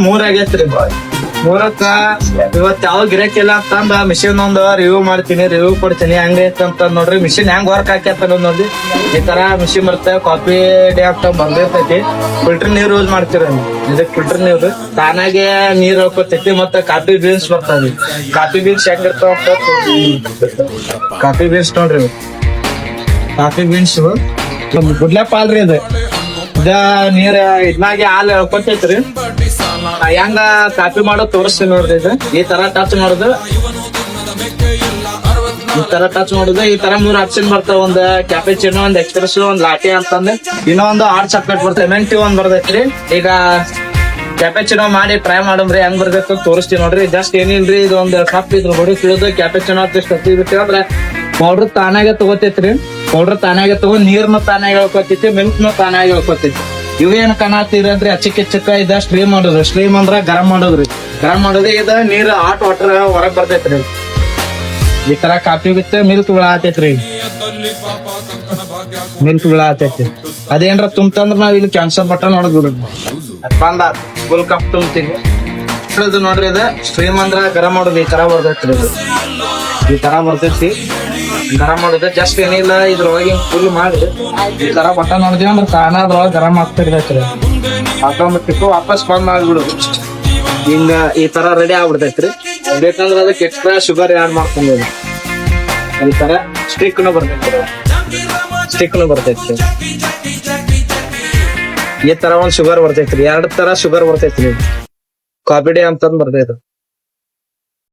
ಮೂರ್ ಆಗೇತ್ರಿ ಮೂರಕ್ಕ ಇವತ್ ಯಾವ ಗಿರಾಕಿ ಇಲ್ಲ ಅಂತಂದ ಮಿಷಿನ್ ಒಂದ್ ರಿವ್ಯೂ ಮಾಡ್ತೀನಿ, ರಿವ್ಯೂ ಕೊಡ್ತೀನಿ. ಹಂಗೈತೆ ಅಂತ ನೋಡ್ರಿ ಮಿಷಿನ್ ಹೆಂಗ್ ವರ್ಕ್ ಹಾಕ್ಯತ್ತ ನೋಡ್ರಿ. ಈ ತರ ಮಿಷಿನ್ ಬರುತ್ತೆ, ಕಾಫಿ ಡೇ ಅಂತ ಬಂದಿರ್ತೈತಿ. ಫಿಲ್ಟರ್ ನೀರ್ ಯೂಸ್ ಮಾಡ್ತೀರಿ, ಇದಕ್ ಫಿಲ್ಟರ್ ನೀರು ತಾನಾಗೆ ನೀರ್ ಹಾಕೋತೈತಿ. ಮತ್ತೆ ಕಾಫಿ ಬೀನ್ಸ್ ಬರ್ತದೆ. ಕಾಫಿ ಬೀನ್ಸ್ ಹೆಂಗಿರ್ತಾವ ಕಾಫಿ ಬೀನ್ಸ್ ನೋಡ್ರಿ, ಕಾಫಿ ಬೀನ್ಸ್ ಗುಡ್ಲೆ ಪಾಲ್ರಿ ಇದು. ಇದ ನೀರ್ ಇದ್ನಾಗೆ ಹಾಲು ಹೇಳ್ಕೊತೈತ್ರಿ. ಹೆಂಗ ಕಾಪಿ ಮಾಡೋದ್ ತೋರಿಸ್ತೀನಿ ನೋಡ್ರಿ. ಇದು ಈ ತರ ಟಚ್ ಮಾಡುದು, ಈ ತರ ಟಚ್ ಮಾಡುದು. ಈ ತರ 3 ಆಪ್ಷನ್ ಬರ್ತಾವ. ಒಂದ್ ಕ್ಯಾಪೆಚಿನೋ, ಒಂದ್ ಎಕ್ಸ್ಪ್ರೆಸ್, ಒಂದ್ ಲಾಟೆ ಅಂತಂದ್ರೆ ಇನ್ನೊಂದು ಹಾಟ್ ಚಾಕ್ಲೇಟ್ ಬರ್ತದೆ, ಮೆಂಟಿ ಒಂದ್ ಬರ್ತೈತ್ರಿ. ಈಗ ಕ್ಯಾಪೆಚಿನೋ ಮಾಡಿ ಟ್ರೈ ಮಾಡಮ್ರಿ, ಹೆಂಗ್ ಬರ್ಬೇಕು ತೋರಿಸ್ತೀವಿ ನೋಡ್ರಿ. ಜಸ್ಟ್ ಏನಿಲ್ರಿ, ಇದು ಒಂದ್ ಕಪ್ ಇದ್ರ ಹೊಡಿ ತಿಳಿದು ಕ್ಯಾಪೆಚಿನೋ ಬಿಟ್ಟಿದ್ರೆ ಪೌಡರ್ ತಾನಾಗೆ ತಗೋತೈತ್ರಿ. ಪೌಡರ್ ತಾನಾಗೆ ತಗೊಂಡ್ ನೀರ್ನ ತಾನಾಗೆ ಹೇಳ್ಕೊತೈತಿ, ಮಿಲ್ಕ್ನು ತಾನಾಗೆ ಹೇಳ್ಕೊತೈತಿ. ಇವೇನ್ ಕಾಣತ್ತೀರಿ ಅಂದ್ರೆ ಚಿಕ್ಕ ಇದ ಸ್ಟ್ರೀಮ್ ಮಾಡೋದು. ಸ್ಟ್ರೀಮ್ ಅಂದ್ರ ಗರಂ ಮಾಡೋದ್ರಿ. ಗರಂ ಮಾಡೋದು ಇದ ನೀರ್ ಹಾಟ್ ವಾಟರ್ ಹೊರಗ್ ಬರ್ತೈತ್ರಿ. ಈ ತರ ಕಾಫಿ ಬಿತ್ತ ಮಿಲ್ಕ್ ಬೀಳಾತೈತ್ರಿ. ಮಿಲ್ಕ್ ಬೀಳಾತೈತಿ. ಅದೇನ್ರ ತುಂಬಂದ್ರ ನಾವ್ ಇಲ್ಲಿ ಕ್ಯಾನ್ಸಲ್ ಬಟನ್ ನೋಡೋದು ಬಂದ ಫುಲ್ ಕಪ್ ತುಂಬ್ತೀವಿ ನೋಡ್ರಿ. ಇದ ಸ್ಟ್ರೀಮ್ ಅಂದ್ರ ಗರಂ ಮಾಡೋದು. ಈ ತರ ಬರ್ತೈತ್ರಿ. ಇದು ಈ ತರ ಬರ್ತೈತಿ ಗರಂ ಮಾಡೋದು. ಜಸ್ಟ್ ಏನಿಲ್ಲ, ಇದ್ರೊಳಗೆ ಫುಲ್ ಮಾಡಿ ಈ ತರ ಬಟನ್ ನೋಡಿದ್ವಿ ಅಂದ್ರೆ ತಾನ ಅದ್ರೊಳಗೆ ಗರಂ ಆಗ್ತಿರ್ತೈತ್ರಿ. ಆಟೋಮೆಟಿಕ್ ವಾಪಸ್ ಬಂದ್ ಮಾಡ್ಬಿಡುದು. ಹಿಂಗ ಈ ತರ ರೆಡಿ ಆಗ್ಬಿಡ್ತೈತ್ರಿ. ಬೇಕಂದ್ರೆ ಅದಕ್ಕೆ ಎಕ್ಸ್ಟ್ರಾ ಶುಗರ್ ಆಡ್ ಮಾಡ್ಕೊಂಬೋದು. ಈ ತರ ಸ್ಟಿಕ್ನು ಬರ್ತೈತ್ರಿ. ಸ್ಟಿಕ್ನು ಬರ್ತೈತ್ರಿ. ಈ ತರ ಒಂದ್ ಶುಗರ್ ಬರ್ತೈತ್ರಿ. 2 ತರ ಶುಗರ್ ಬರ್ತೈತ್ರಿ. ಕಾಫಿ ಡೇ ಅಂತಂದ್ ಬರ್ತೈತ್ರಿ.